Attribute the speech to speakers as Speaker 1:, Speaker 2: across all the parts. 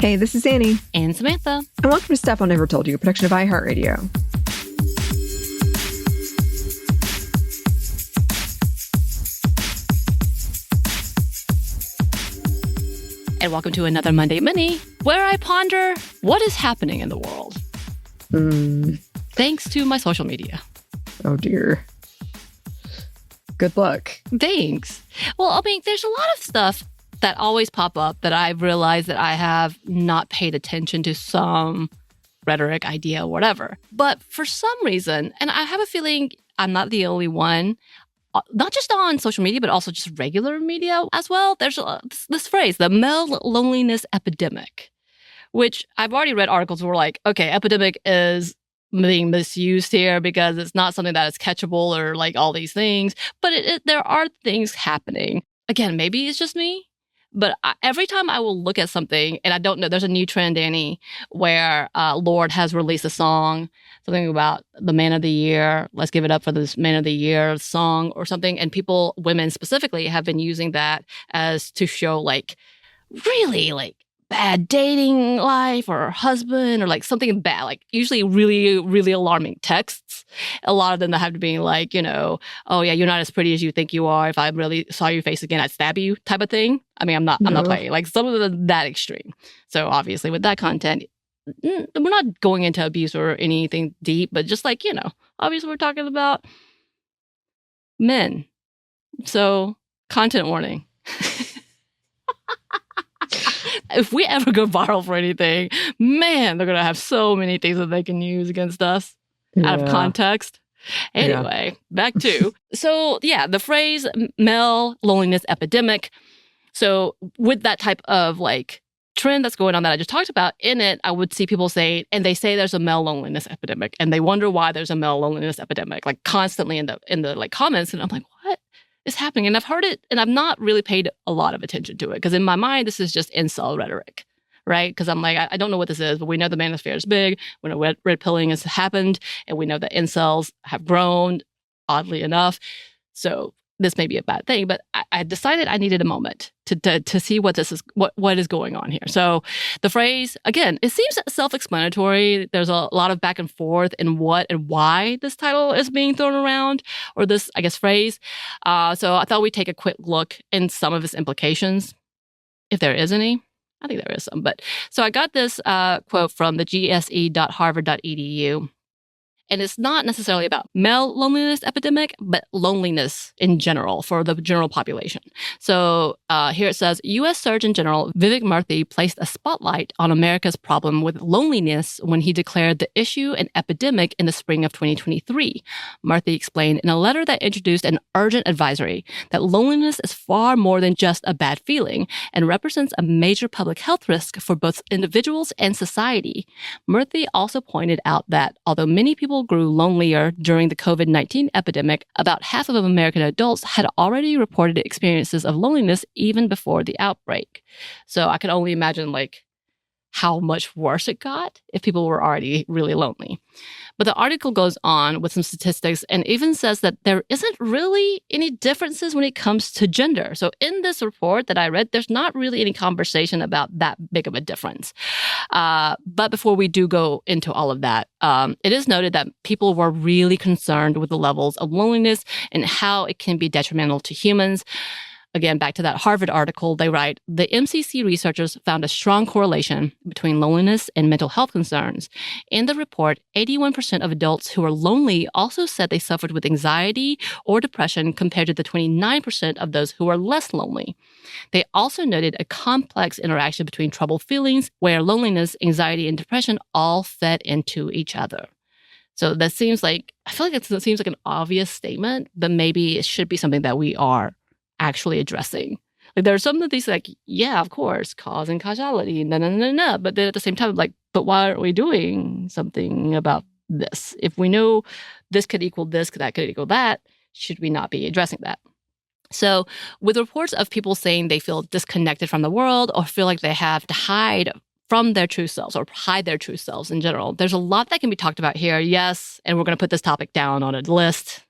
Speaker 1: Hey, this is Anney.
Speaker 2: And Samantha.
Speaker 1: And welcome to Stuff I Never Told You, a production of iHeartRadio.
Speaker 2: And welcome to another Monday Mini, where I ponder what is happening in the world. Thanks to my social media.
Speaker 1: Oh, dear. Good luck.
Speaker 2: Thanks. Well, I mean, there's a lot of stuff that always pop up that I've realized that I have not paid attention to some rhetoric, idea, whatever. But for some reason, and I have a feeling I'm not the only one, not just on social media, but also just regular media as well, there's this phrase, the male loneliness epidemic, which I've already read articles where like, okay, epidemic is being misused here because it's not something that is catchable or like all these things. But there are things happening. Again, maybe it's just me. But every time I will look at something, and I don't know, there's a new trend, Anney, where Lorde has released a song, something about the Man of the Year. Let's give it up for this Man of the Year song or something. And people, women specifically, have been using that as to show like really like bad dating life or husband or like something bad, like usually really, really alarming texts. A lot of them that have to be like, you know, oh yeah, you're not as pretty as you think you are. If I really saw your face again, I'd stab you type of thing. I mean, I'm not playing. Like some of them that extreme. So obviously with that content, we're not going into abuse or anything deep, but just like, you know, obviously we're talking about men. So content warning. If we ever go viral for anything, man, they're going to have so many things that they can use against us out of context. Anyway, back to, so yeah, the phrase male loneliness epidemic. So with that type of like trend that's going on that I just talked about, in it, I would see people say, and they say there's a male loneliness epidemic, and they wonder why there's a male loneliness epidemic, like constantly in the like comments. And I'm like, what is happening? And I've heard it, and I've not really paid a lot of attention to it because in my mind, this is just incel rhetoric, right? Because I'm like, I don't know what this is, but we know the manosphere is big. We know red pilling has happened, and we know that incels have grown, oddly enough. So this may be a bad thing, but I decided I needed a moment to see what this is, what is going on here. So the phrase, again, it seems self-explanatory. There's a lot of back and forth in what and why this title is being thrown around, or this, I guess, phrase. So I thought we'd take a quick look in some of its implications, if there is any. I think there is some. But so I got this quote from the gse.harvard.edu. And it's not necessarily about male loneliness epidemic, but loneliness in general for the general population. So here it says, U.S. Surgeon General Vivek Murthy placed a spotlight on America's problem with loneliness when he declared the issue an epidemic in the spring of 2023. Murthy explained in a letter that introduced an urgent advisory that loneliness is far more than just a bad feeling and represents a major public health risk for both individuals and society. Murthy also pointed out that although many people grew lonelier during the COVID-19 epidemic, about half of American adults had already reported experiences of loneliness even before the outbreak. So I can only imagine like how much worse it got if people were already really lonely. But the article goes on with some statistics and even says that there isn't really any differences when it comes to gender. So in this report that I read, there's not really any conversation about that big of a difference. But before we do go into all of that, it is noted that people were really concerned with the levels of loneliness and how it can be detrimental to humans. Again, back to that Harvard article, they write, the MCC researchers found a strong correlation between loneliness and mental health concerns. In the report, 81% of adults who are lonely also said they suffered with anxiety or depression compared to the 29% of those who are less lonely. They also noted a complex interaction between troubled feelings where loneliness, anxiety, and depression all fed into each other. So that seems like, I feel like it seems like an obvious statement, but maybe it should be something that we are actually addressing. Like there are some of these like, yeah, of course, cause and causality, but then at the same time, like, but why aren't we doing something about this? If we know this could equal this, that could equal that, should we not be addressing that? So with reports of people saying they feel disconnected from the world or feel like they have to hide from their true selves or hide their true selves in general, there's a lot that can be talked about here. Yes, and we're going to put this topic down on a list.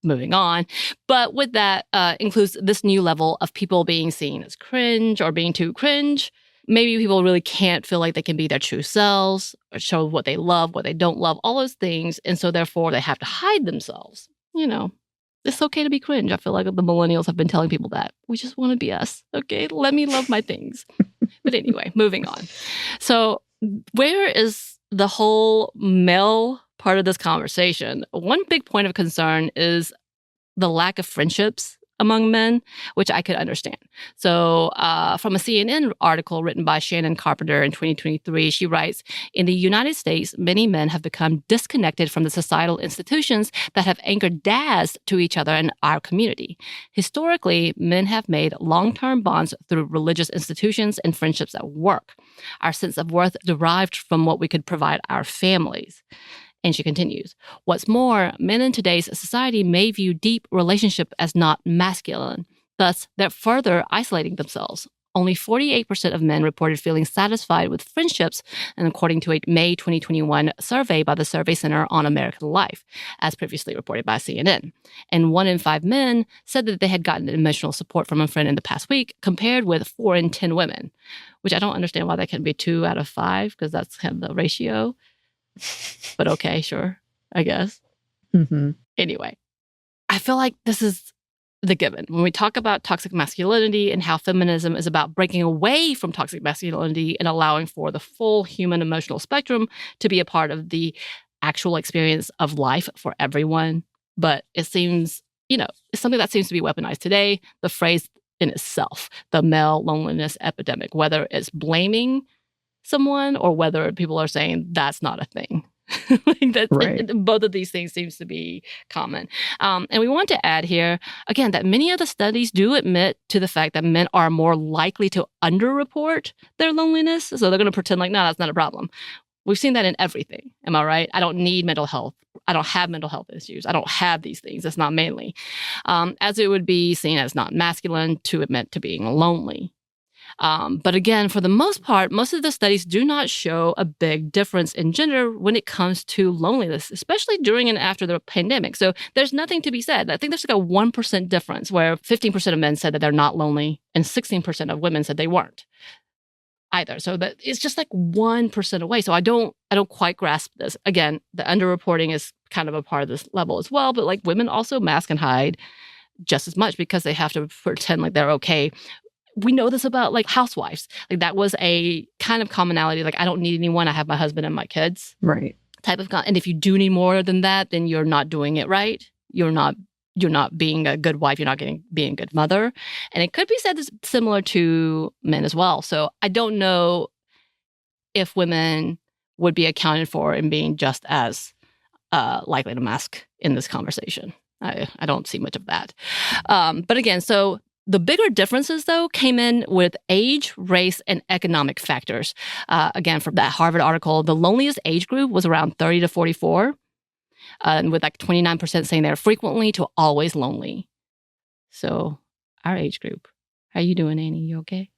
Speaker 2: Moving on. But with that includes this new level of people being seen as cringe or being too cringe. maybe people really can't feel like they can be their true selves or show what they love, what they don't love, all those things. And so therefore they have to hide themselves. It's okay to be cringe. I feel like the millennials have been telling people that. We just want to be us. Okay, let me love my things. But anyway, moving on. So where is the whole male part of this conversation? One big point of concern is the lack of friendships among men, which I could understand. So from a CNN article written by Shannon Carpenter in 2023, she writes, in the United States, many men have become disconnected from the societal institutions that have anchored dads to each other in our community. Historically, men have made long-term bonds through religious institutions and friendships at work. Our sense of worth derived from what we could provide our families. And she continues, what's more, men in today's society may view deep relationship as not masculine. Thus, they're further isolating themselves. Only 48% of men reported feeling satisfied with friendships, and according to a May 2021 survey by the Survey Center on American Life, as previously reported by CNN. And 1 in 5 men said that they had gotten emotional support from a friend in the past week, compared with 4 in 10 women, which I don't understand why that can be 2 out of 5, because that's kind of the ratio. But okay, sure, I guess.
Speaker 1: Mm-hmm.
Speaker 2: Anyway, I feel like this is the given. When we talk about toxic masculinity and how feminism is about breaking away from toxic masculinity and allowing for the full human emotional spectrum to be a part of the actual experience of life for everyone. But it seems, it's something that seems to be weaponized today, the phrase in itself, the male loneliness epidemic, whether it's blaming someone or whether people are saying that's not a thing.
Speaker 1: Right.
Speaker 2: Both of these things seems to be common. And we want to add here, again, that many of the studies do admit to the fact that men are more likely to underreport their loneliness. So they're going to pretend like, no, that's not a problem. We've seen that in everything. Am I right? I don't need mental health. I don't have mental health issues. I don't have these things. It's not manly. As it would be seen as not masculine to admit to being lonely. But again, for the most part, most of the studies do not show a big difference in gender when it comes to loneliness, especially during and after the pandemic. So there's nothing to be said. I think there's like a 1% difference where 15% of men said that they're not lonely and 16% of women said they weren't either. So that it's just like 1% away. So I don't quite grasp this. Again, the underreporting is kind of a part of this level as well. But like women also mask and hide just as much because they have to pretend like they're okay. We know this about like housewives. Like that was a kind of commonality. Like I don't need anyone. I have my husband and my kids.
Speaker 1: Right.
Speaker 2: Type of. And if you do need more than that, then you're not doing it right. You're not being a good wife. You're not being a good mother. And it could be said similar to men as well. So I don't know if women would be accounted for in being just as likely to mask in this conversation. I don't see much of that. But again, so the bigger differences, though, came in with age, race, and economic factors. Again, from that Harvard article, the loneliest age group was around 30 to 44, and with like 29% saying they're frequently to always lonely. So our age group. How you doing, Anney? You okay?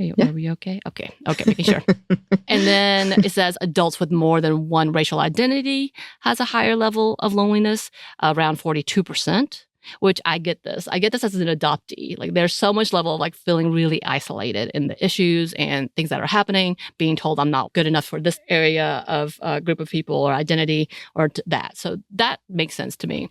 Speaker 2: Are we okay? Okay, making sure. And then it says adults with more than one racial identity has a higher level of loneliness, around 42%. Which I get this. I get this as an adoptee. Like there's so much level of like feeling really isolated in the issues and things that are happening, being told I'm not good enough for this area of a group of people or identity or that. So that makes sense to me.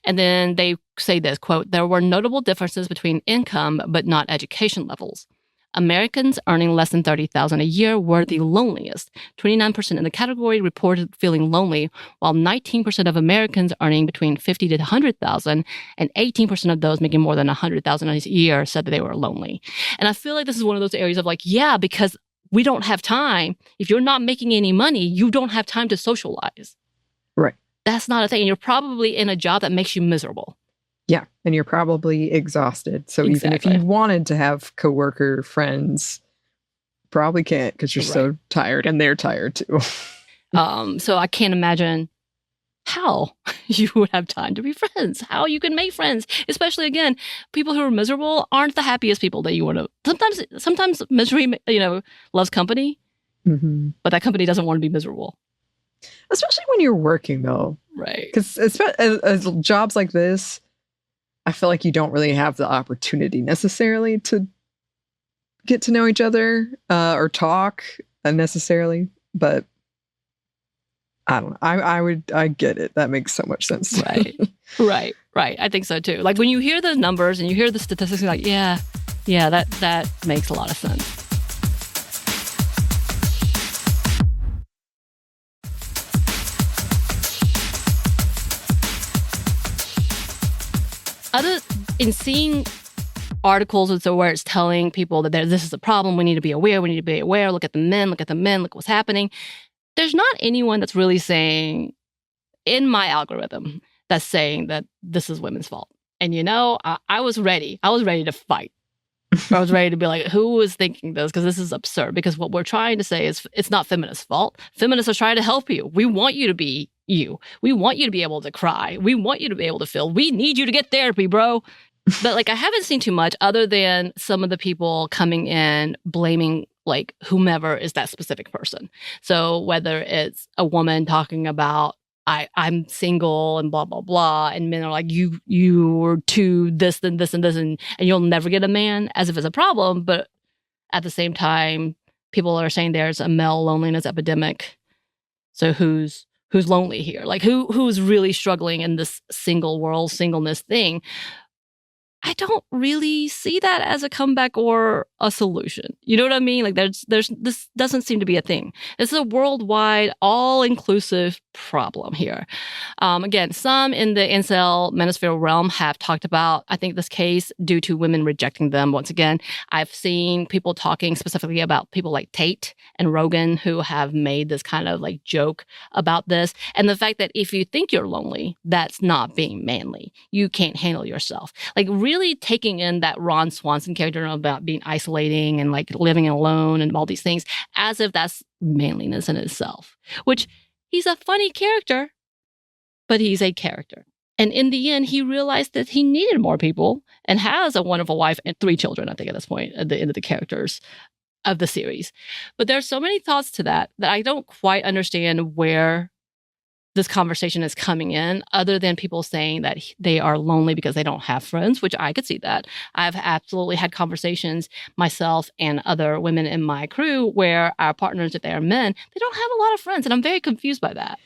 Speaker 2: And then they say this, quote, there were notable differences between income, but not education levels. Americans earning less than $30,000 a year were the loneliest. 29% in the category reported feeling lonely, while 19% of Americans earning between $50,000 to $100,000 and 18% of those making more than $100,000 a year said that they were lonely. And I feel like this is one of those areas of like, yeah, because we don't have time. If you're not making any money, you don't have time to socialize.
Speaker 1: Right.
Speaker 2: That's not a thing. And you're probably in a job that makes you miserable.
Speaker 1: Yeah. And you're probably exhausted. So even if you wanted to have coworker friends, probably can't because you're so tired and they're tired too.
Speaker 2: So I can't imagine how you would have time to be friends, how you can make friends, especially again, people who are miserable aren't the happiest people that you want to. Sometimes misery, loves company, but that company doesn't want to be miserable.
Speaker 1: Especially when you're working though.
Speaker 2: Right.
Speaker 1: Because as jobs like this, I feel like you don't really have the opportunity necessarily to get to know each other or talk necessarily, but I don't know. I get it. That makes so much sense.
Speaker 2: Right. I think so too. Like when you hear the numbers and you hear the statistics, you're like, yeah, that makes a lot of sense. In seeing articles and so where it's telling people that this is a problem, we need to be aware, look at the men, look what's happening. There's not anyone that's really saying, in my algorithm, that's saying that this is women's fault. And I was ready. I was ready to fight. I was ready to be like, who was thinking this? Because this is absurd. Because what we're trying to say is it's not feminists' fault. Feminists are trying to help you. We want you to be you. We want you to be able to cry. We want you to be able to feel. We need you to get therapy, bro. But like, I haven't seen too much other than some of the people coming in blaming like whomever is that specific person. So whether it's a woman talking about I'm single and blah, blah, blah. And men are like, you were too this and this and this, and you'll never get a man, as if it's a problem. But at the same time, people are saying there's a male loneliness epidemic. So who's lonely here? Like who's really struggling in this single world, singleness thing? I don't really see that as a comeback or a solution. You know what I mean? Like there's this doesn't seem to be a thing. It's a worldwide, all-inclusive problem here. Again, some in the incel manosphere realm have talked about, I think, this case due to women rejecting them. Once again, I've seen people talking specifically about people like Tate and Rogan who have made this kind of like joke about this. And the fact that if you think you're lonely, that's not being manly. You can't handle yourself. Like really taking in that Ron Swanson character about being isolating and like living alone and all these things as if that's manliness in itself, which he's a funny character, but he's a character. And in the end, he realized that he needed more people and has a wonderful wife and 3 children, I think, at this point, at the end of the characters of the series. But there's so many thoughts to that I don't quite understand where this conversation is coming in, other than people saying that they are lonely because they don't have friends, which I could see that. I've absolutely had conversations myself and other women in my crew where our partners, if they are men, they don't have a lot of friends. And I'm very confused by that.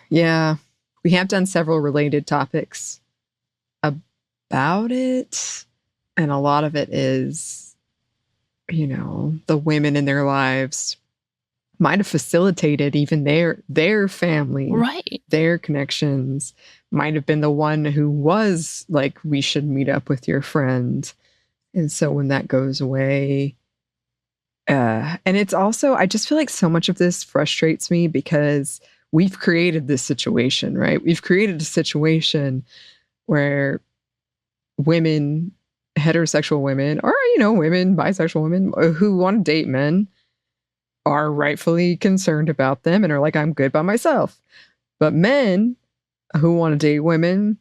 Speaker 1: Yeah. We have done several related topics about it. And a lot of it is, the women in their lives might have facilitated even their family,
Speaker 2: right?
Speaker 1: Their connections, might have been the one who was like, we should meet up with your friend. And so when that goes away, and it's also, I just feel like so much of this frustrates me because we've created this situation, right? We've created a situation where women, heterosexual women, or, women, bisexual women who want to date men are rightfully concerned about them and are like, I'm good by myself. But men who want to date women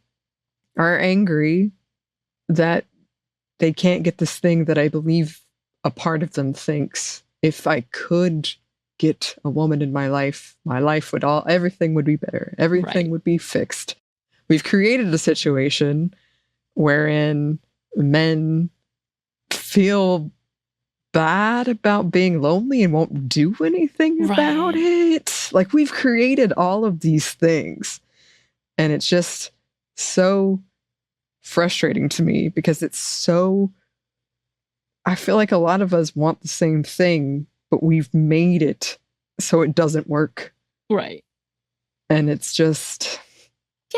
Speaker 1: are angry that they can't get this thing that I believe a part of them thinks, if I could get a woman in my life would everything would be better. Everything would be fixed. We've created a situation wherein men feel bad about being lonely and won't do anything about it. Like, we've created all of these things. And it's just so frustrating to me because I feel like a lot of us want the same thing, but we've made it so it doesn't work.
Speaker 2: Right.
Speaker 1: And it's just...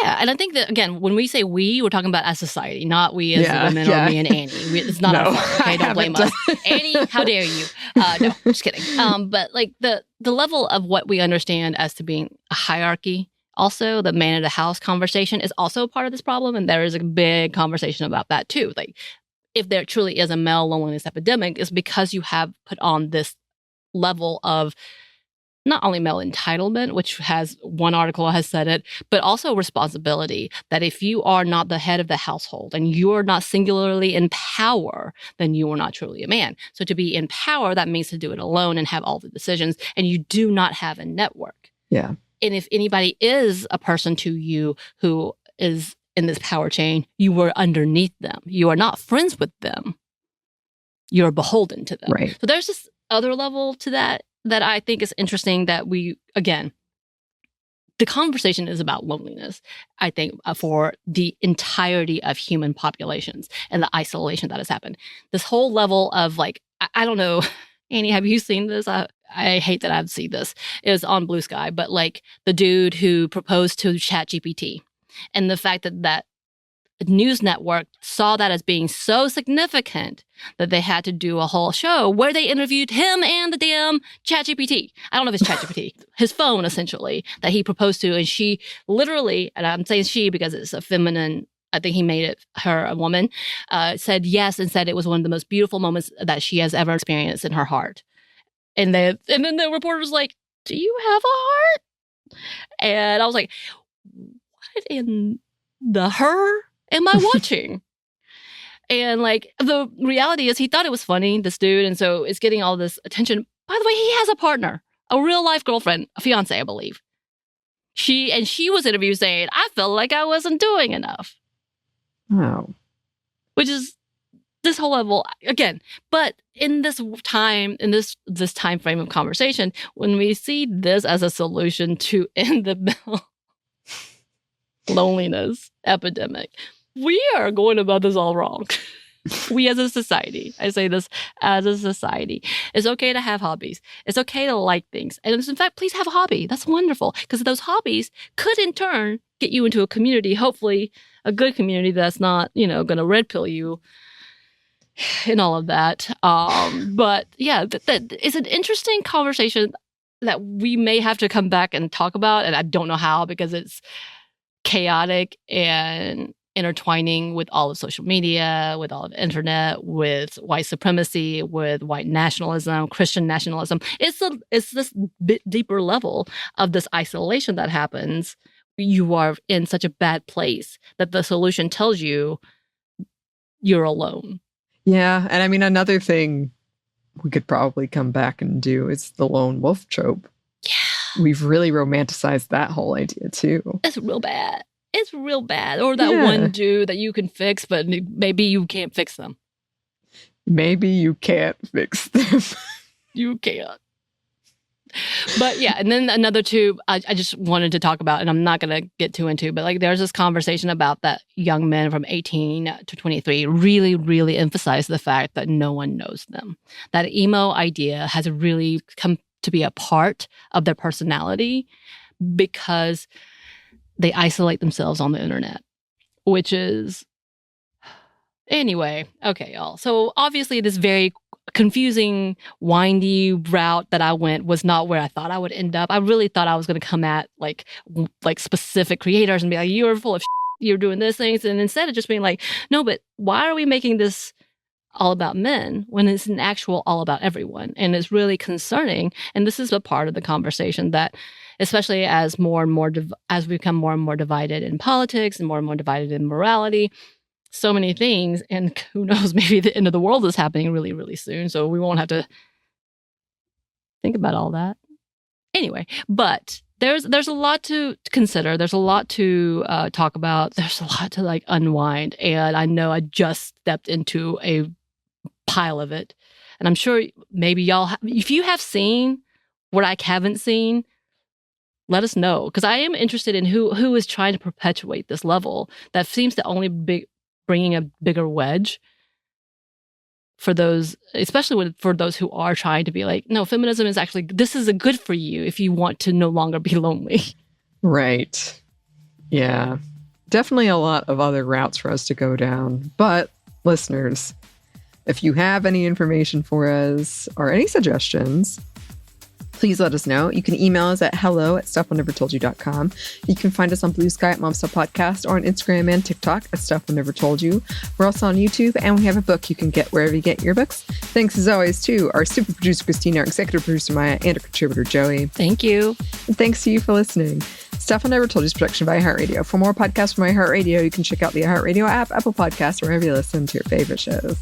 Speaker 2: Yeah, and I think that, again, when we say we're talking about as society, not we as women or me and Anney. It's not our fault, okay? Don't blame us. Anney, how dare you? No, just kidding. But like the level of what we understand as to being a hierarchy, also the man of the house conversation is also part of this problem, and there is a big conversation about that too. Like, if there truly is a male loneliness epidemic, it's because you have put on this level of not only male entitlement, which has one article has said it, but also responsibility, that if you are not the head of the household and you're not singularly in power, then you are not truly a man. So to be in power, that means to do it alone and have all the decisions, and you do not have a network.
Speaker 1: Yeah.
Speaker 2: And if anybody is a person to you who is in this power chain, you were underneath them. You are not friends with them. you're beholden to them.
Speaker 1: Right.
Speaker 2: So there's this other level to that I think is interesting that we, again, the conversation is about loneliness, I think, for the entirety of human populations and the isolation that has happened. This whole level of like, I don't know, Anney, have you seen this? I hate that I've seen this. It was on Blue Sky, but like the dude who proposed to ChatGPT and the fact that news network saw that as being so significant that they had to do a whole show where they interviewed him and the damn ChatGPT. I don't know if it's ChatGPT, his phone essentially that he proposed to. And she literally, and I'm saying she because it's a feminine, I think he made it her a woman, said yes and said it was one of the most beautiful moments that she has ever experienced in her heart. And then the reporter was like, "Do you have a heart?" And I was like, "What in the her am I watching?" And like the reality is he thought it was funny, this dude, and so it's getting all this attention. By the way, he has a partner, a real life girlfriend, a fiance, I believe. She was interviewed saying, "I felt like I wasn't doing enough."
Speaker 1: Oh.
Speaker 2: Which is this whole level again. But in this time, in this time frame of conversation, when we see this as a solution to end the male loneliness epidemic, we are going about this all wrong. We as a society, I say this as a society, it's okay to have hobbies. It's okay to like things. And in fact, please have a hobby. That's wonderful. Because those hobbies could in turn get you into a community, hopefully a good community that's not, going to red pill you and all of that. But yeah, that is an interesting conversation that we may have to come back and talk about. And I don't know how because it's chaotic and intertwining with all of social media, with all of the internet, with white supremacy, with white nationalism, Christian nationalism. It's this bit deeper level of this isolation that happens. You are in such a bad place that the solution tells you you're alone.
Speaker 1: Yeah. And I mean, another thing we could probably come back and do is the lone wolf trope.
Speaker 2: Yeah.
Speaker 1: We've really romanticized that whole idea too.
Speaker 2: It's real bad. It's real bad. Or that one dude that you can fix, but maybe you can't fix them.
Speaker 1: Maybe you can't fix them.
Speaker 2: You can't. But yeah, and then another two I just wanted to talk about, and I'm not going to get too into, but like there's this conversation about that young men from 18 to 23 really, really emphasize the fact that no one knows them. That emo idea has really come to be a part of their personality because they isolate themselves on the internet, which is... Anyway, okay, y'all. So obviously this very confusing, windy route that I went was not where I thought I would end up. I really thought I was going to come at like specific creators and be like, "You're full of shit, you're doing this things." And instead of just being like, "No, but why are we making this all about men when it's an actual all about everyone?" And it's really concerning. And this is a part of the conversation that, especially as as we become more and more divided in politics and more divided in morality, so many things, and who knows, maybe the end of the world is happening really, really soon, so we won't have to think about all that. Anyway, but there's a lot to consider. There's a lot to talk about. There's a lot to like unwind, and I know I just stepped into a pile of it, and I'm sure maybe y'all, if you have seen what I haven't seen, let us know, because I am interested in who is trying to perpetuate this level that seems to only be bringing a bigger wedge for those, especially for those who are trying to be like, no, feminism is actually, this is a good for you if you want to no longer be lonely.
Speaker 1: Right. Yeah. Definitely a lot of other routes for us to go down. But listeners, if you have any information for us or any suggestions, please let us know. You can email us at hello@stuffInevertoldyou.com. You can find us on Blue Sky at Mom Stuff Podcast or on Instagram and TikTok at Stuff I Never Told You. We're also on YouTube, and we have a book you can get wherever you get your books. Thanks as always to our super producer Christina, our executive producer Maya, and our contributor Joey.
Speaker 2: Thank you.
Speaker 1: And thanks to you for listening. Stuff I Never Told You is a production by iHeartRadio. For more podcasts from iHeartRadio, you can check out the iHeartRadio app, Apple Podcasts, wherever you listen to your favorite shows.